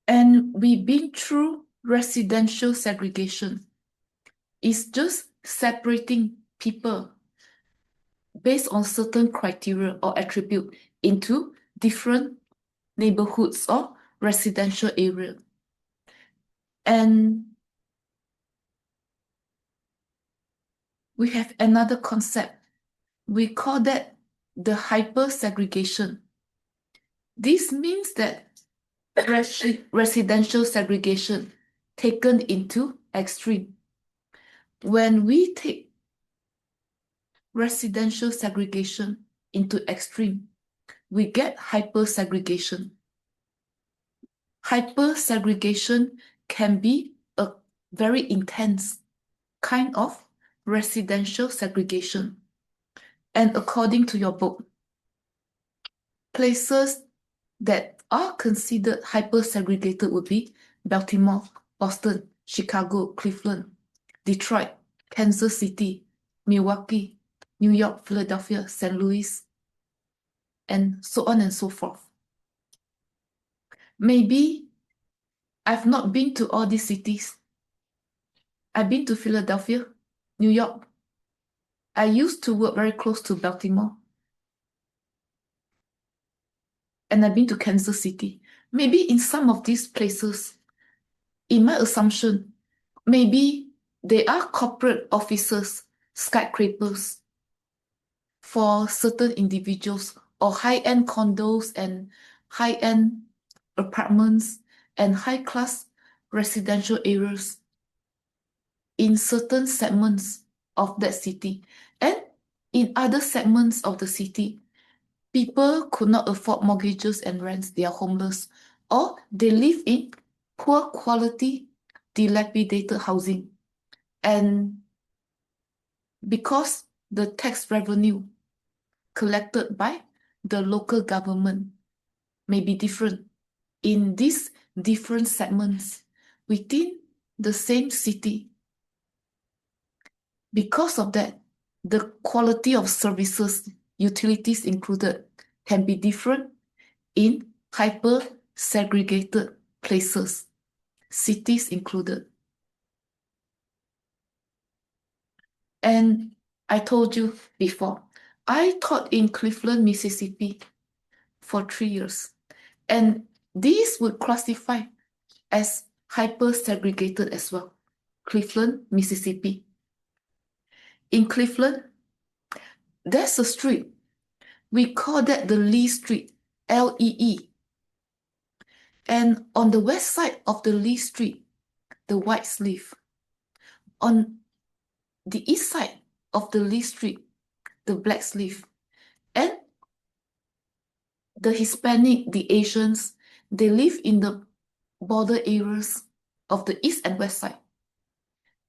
And we've been through residential segregation. It's just separating people based on certain criteria or attribute into different neighborhoods or residential area. And we have another concept. We call that the hyper segregation. This means that residential segregation taken into extreme. When we take residential segregation into extreme, we get hyper segregation. Hyper segregation can be a very intense kind of residential segregation. And according to your book, places that are considered hyper segregated would be Baltimore, Boston, Chicago, Cleveland, Detroit, Kansas City, Milwaukee, New York, Philadelphia, St. Louis, and so on and so forth. Maybe I've not been to all these cities. I've been to Philadelphia, New York. I used to work very close to Baltimore. And I've been to Kansas City. Maybe in some of these places, in my assumption, maybe they are corporate offices, skyscrapers for certain individuals, or high-end condos and high-end apartments and high-class residential areas in certain segments of that city. And in other segments of the city, people could not afford mortgages and rents, they are homeless, or they live in poor quality, dilapidated housing. And because the tax revenue collected by the local government may be different in these different segments within the same city. Because of that, the quality of services, utilities included, can be different in hyper-segregated places, cities included. And I told you before, I taught in Cleveland, Mississippi for 3 years. And these would classify as hyper-segregated as well. Cleveland, Mississippi. In Cleveland, there's a street. We call that the Lee Street, L-E-E. And on the west side of the Lee Street, the white live. On the east side of the Lee Street, the blacks live. And the Hispanic, the Asians, they live in the border areas of the east and west side.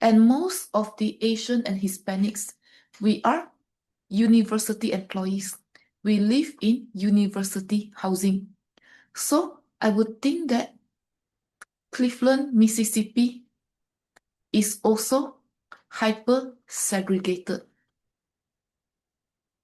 And most of the Asian and Hispanics, we are university employees. We live in university housing. So I would think that Cleveland, Mississippi is also hyper-segregated.